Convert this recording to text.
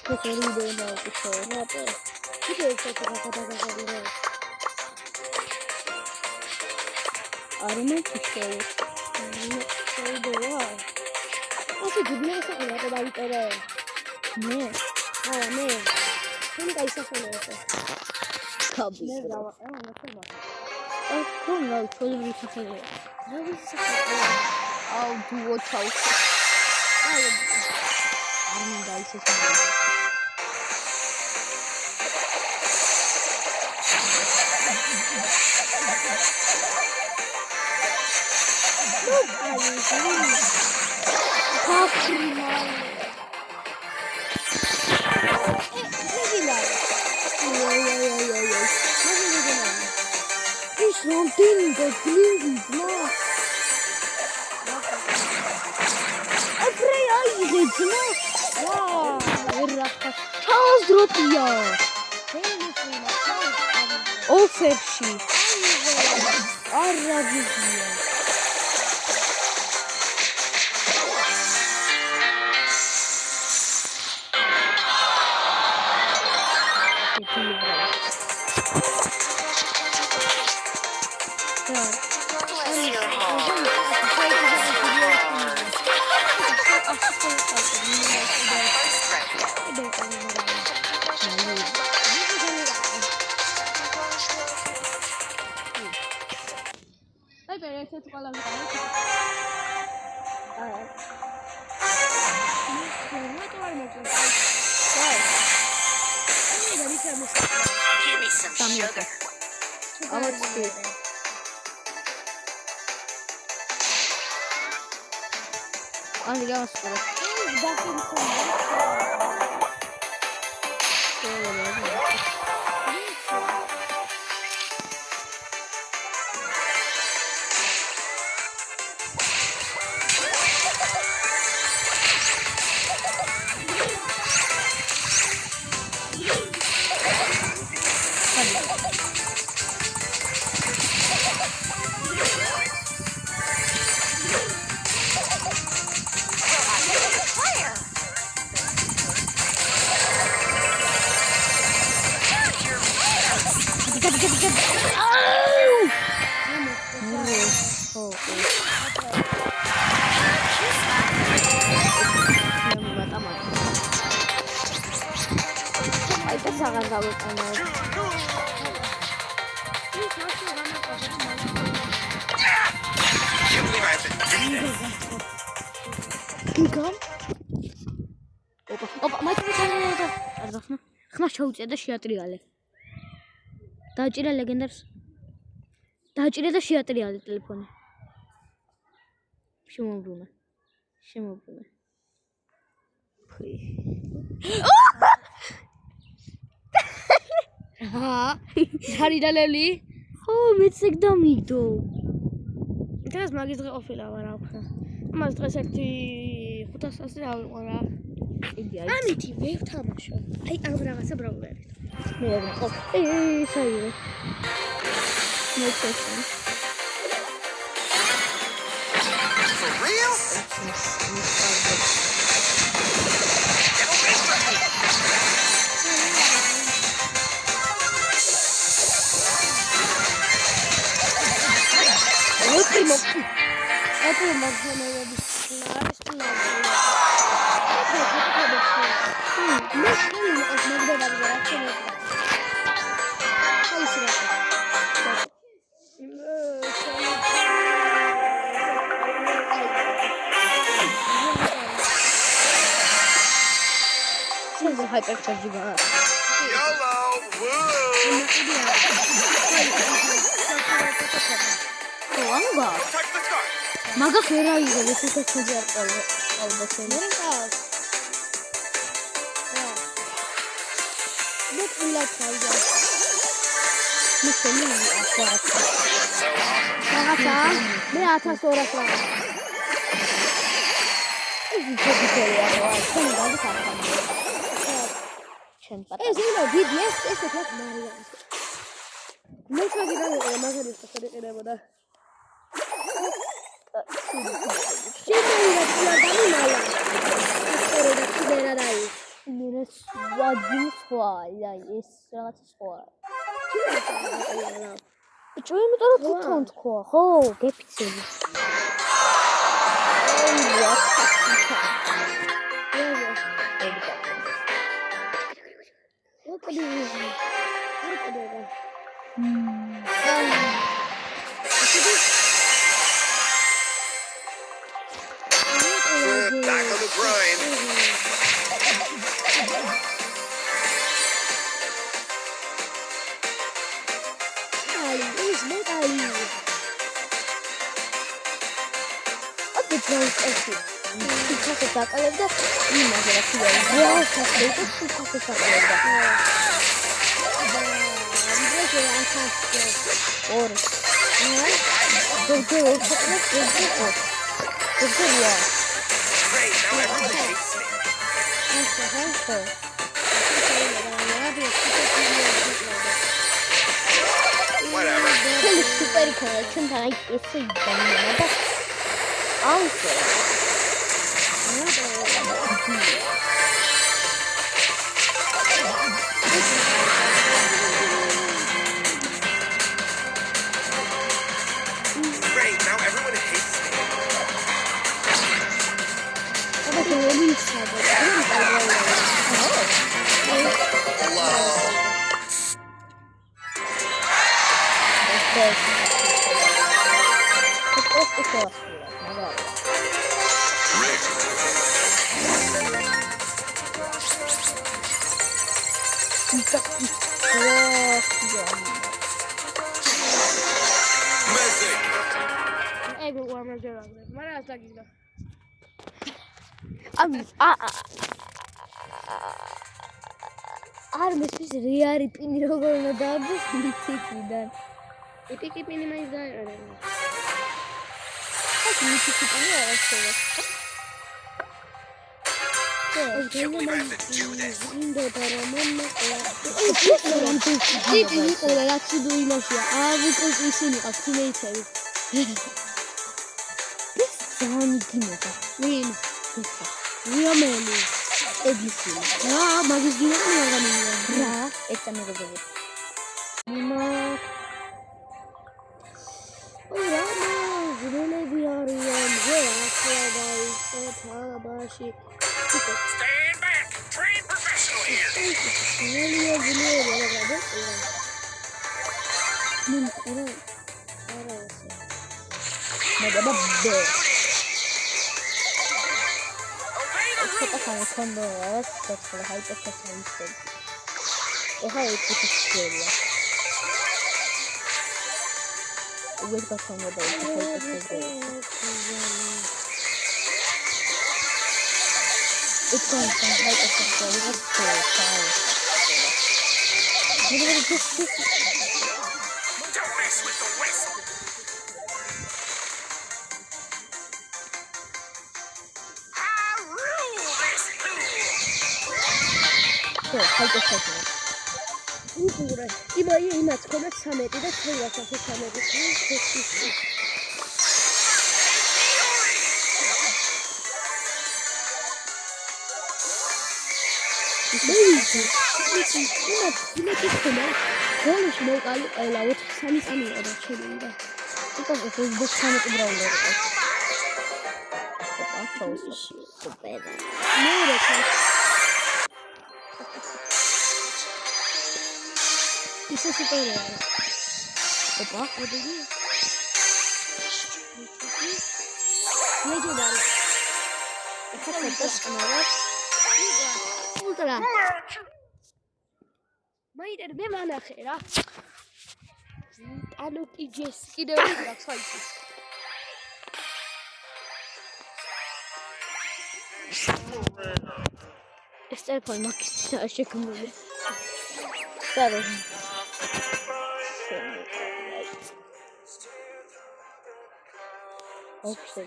Kesin videoyu da almışlar. Ne yapıyor? Bir de kadar kazanıyor. Arama kuşları. Şey de var. Nasıl gidiyor mesela kadar bir kere. Ne? Ha ne? Şimdi kaysa söylüyorsun. Tabii. Ne zaman? Ama nasıl bak? Ay konu şöyle bir sakıyor. Ne bir sakıyor? Al duo çal. Ay. Arama kaysa söylüyor. Oferşi. Arabiya. Give me some sugar. Ama çıkıyor. Hadi gel bakalım. Sangat kabut amat. Come. Opa, macam ada. Ada apa? Kena shouts ada shiatriale. Tajira legendars. Tajira ada shiatriale telefon. Shemo Bruno. Hari daleli. Oh, mit segdamito. Teraz magis dre ofila wara. Mas dre sekti khutas asli awara. Amiti ve tamasho. Ay abragasa brauler. Mega. Okay, sayo. No question. For real? Hypercharge var. YOLO! Woo! Anga. Touch the scar! Maga fera yiyor. Çok güzel oldu senin. Ne kulak kaldı. Ne senin aşağı. Aşağı. Ne ata sonra sonra. Çok güzel ya. Sen de kalktın. Ezilo BBS ese klap Maria. No sabía de más de esta serie de verdad. Siempre iba a la mala. Pero de era ahí. Mira ეს ვადი სხვა, აი ეს რაღაცა სხვა. ბიჭო, იმიტომ რომ თვითონ თქვა, ხო, გეფიცები. Back on the grind. Great, now everyone hates me. Whatever. super collection that I guess I don't know. Also, Great, now everyone hates me. Messing. არ მისთვის რეარი პინი როგორ უნდა დააბდეს მითიკიდან. epiki pini mais da აქ მითიკი პინი არ ახსოვს. Can't believe I have to do this. ტიპი იყო რაც უდო იმაშია. ვიკოს ისინი ყავს თინეიჩები. ეს ძალიან გინოდა. ვინ? ვიამელი. ეგისი. მაგის გინოდა მაგამია. რა? ეცა მეგობრებო. Stand back. Train professional here. Obey the rules. It's going to help us to go up to Don't mess with the whistle. I rule this pool. უყურე იმაც ხონა 13 და თქვენაც ახლა 13 გოლში მოვყალი ყველა 4-3 წამია და შეიძლება. იყო ეს 13 ბრაუნდერი იყო. ოპა, ფაუსი. სუპერ. მეორე ისე სუპერია. ოპა, მოდი. ლეგენდარი. ეხლა წესკნარა. ულტრა. მაიტერ მე მანახე რა. ანუ ტიჯეს კიდევ აქვს აიცი. ეს ტელეფონი მაგის შექმნილი. დარო. ოფსე.